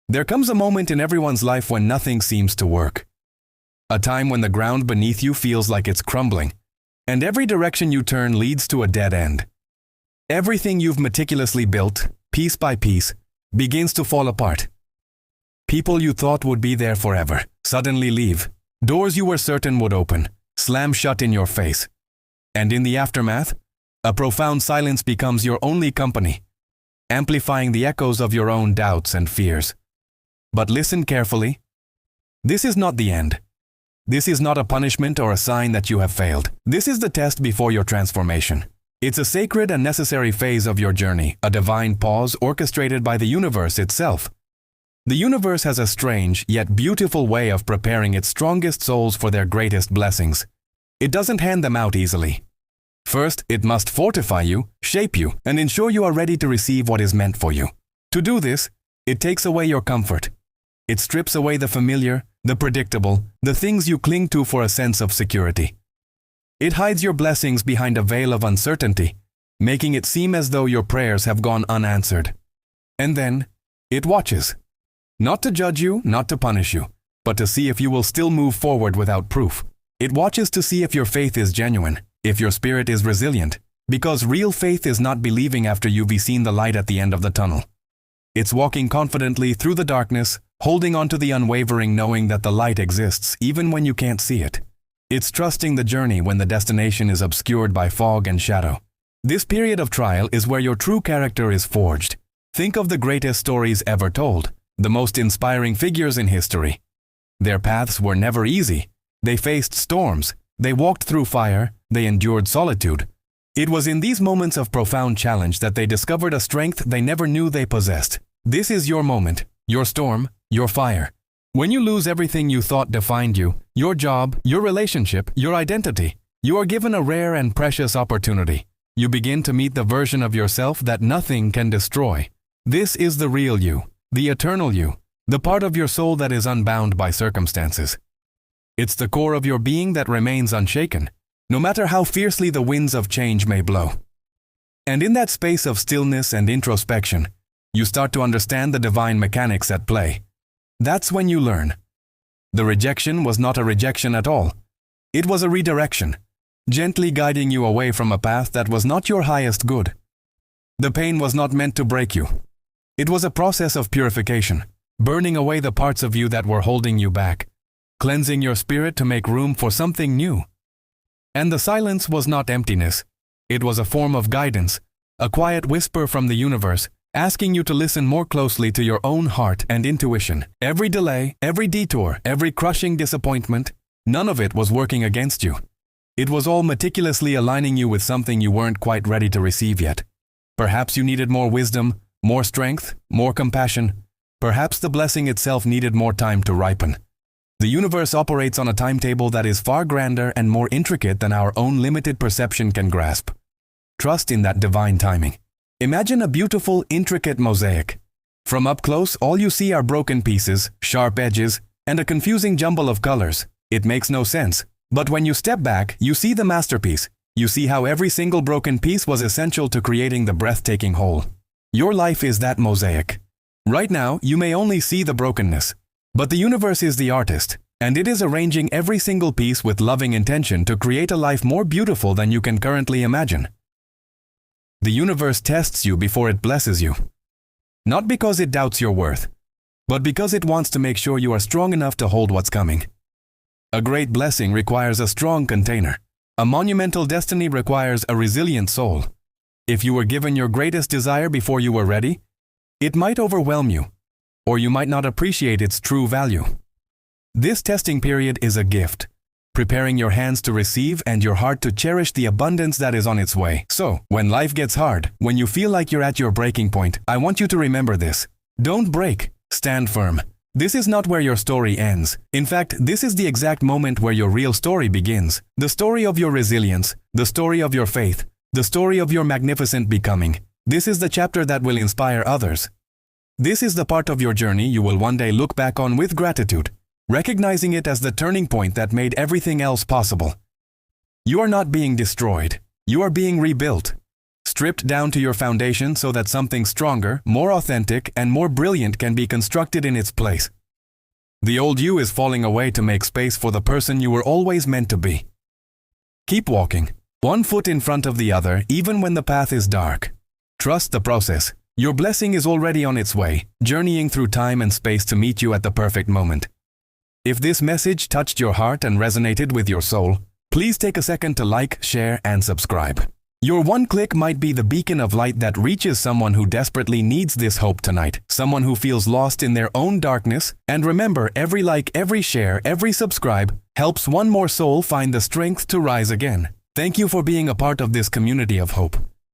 There comes a moment in everyone's life when nothing seems to work. A time when the ground beneath you feels like it's crumbling, and every direction you turn leads to a dead end. Everything you've meticulously built, piece by piece, begins to fall apart. People you thought would be there forever suddenly leave. Doors you were certain would open slam shut in your face. And in the aftermath, a profound silence becomes your only company, amplifying the echoes of your own doubts and fears. But listen carefully. This is not the end. This is not a punishment or a sign that you have failed. This is the test before your transformation. It's a sacred and necessary phase of your journey, a divine pause orchestrated by the universe itself. The universe has a strange yet beautiful way of preparing its strongest souls for their greatest blessings. It doesn't hand them out easily. First, it must fortify you, shape you, and ensure you are ready to receive what is meant for you. To do this, it takes away your comfort. It strips away the familiar, the predictable, the things you cling to for a sense of security. It hides your blessings behind a veil of uncertainty, making it seem as though your prayers have gone unanswered. And then, it watches. Not to judge you, not to punish you, but to see if you will still move forward without proof. It watches to see if your faith is genuine, if your spirit is resilient, because real faith is not believing after you've seen the light at the end of the tunnel. It's walking confidently through the darkness, holding on to the unwavering knowing that the light exists even when you can't see it. It's trusting the journey when the destination is obscured by fog and shadow. This period of trial is where your true character is forged. Think of the greatest stories ever told, the most inspiring figures in history. Their paths were never easy. They faced storms, they walked through fire, they endured solitude. It was in these moments of profound challenge that they discovered a strength they never knew they possessed. This is your moment, your storm, your fire. When you lose everything you thought defined you, your job, your relationship, your identity, you are given a rare and precious opportunity. You begin to meet the version of yourself that nothing can destroy. This is the real you, the eternal you, the part of your soul that is unbound by circumstances. It's the core of your being that remains unshaken, no matter how fiercely the winds of change may blow. And in that space of stillness and introspection, you start to understand the divine mechanics at play. That's when you learn. The rejection was not a rejection at all. It was a redirection, gently guiding you away from a path that was not your highest good. The pain was not meant to break you. It was a process of purification, burning away the parts of you that were holding you back, cleansing your spirit to make room for something new. And the silence was not emptiness. It was a form of guidance, a quiet whisper from the universe, asking you to listen more closely to your own heart and intuition. Every delay, every detour, every crushing disappointment, none of it was working against you. It was all meticulously aligning you with something you weren't quite ready to receive yet. Perhaps you needed more wisdom, more strength, more compassion. Perhaps the blessing itself needed more time to ripen. The universe operates on a timetable that is far grander and more intricate than our own limited perception can grasp. Trust in that divine timing. Imagine a beautiful, intricate mosaic. From up close, all you see are broken pieces, sharp edges, and a confusing jumble of colors. It makes no sense. But when you step back, you see the masterpiece. You see how every single broken piece was essential to creating the breathtaking whole. Your life is that mosaic. Right now, you may only see the brokenness. But the universe is the artist, and it is arranging every single piece with loving intention to create a life more beautiful than you can currently imagine. The universe tests you before it blesses you. Not because it doubts your worth, but because it wants to make sure you are strong enough to hold what's coming. A great blessing requires a strong container. A monumental destiny requires a resilient soul. If you were given your greatest desire before you were ready, it might overwhelm you, or you might not appreciate its true value. This testing period is a gift, preparing your hands to receive and your heart to cherish the abundance that is on its way. So, when life gets hard, when you feel like you're at your breaking point, I want you to remember this. Don't break. Stand firm. This is not where your story ends. In fact, this is the exact moment where your real story begins. The story of your resilience, the story of your faith, the story of your magnificent becoming. This is the chapter that will inspire others. This is the part of your journey you will one day look back on with gratitude, recognizing it as the turning point that made everything else possible. You are not being destroyed. You are being rebuilt. stripped down to your foundation so that something stronger, more authentic, and more brilliant can be constructed in its place. The old you is falling away to make space for the person you were always meant to be. Keep walking, one foot in front of the other, even when the path is dark. Trust the process. Your blessing is already on its way, journeying through time and space to meet you at the perfect moment. If this message touched your heart and resonated with your soul, please take a second to like, share, and subscribe. Your one click might be the beacon of light that reaches someone who desperately needs this hope tonight, someone who feels lost in their own darkness. And remember, every like, every share, every subscribe helps one more soul find the strength to rise again. Thank you for being a part of this community of hope.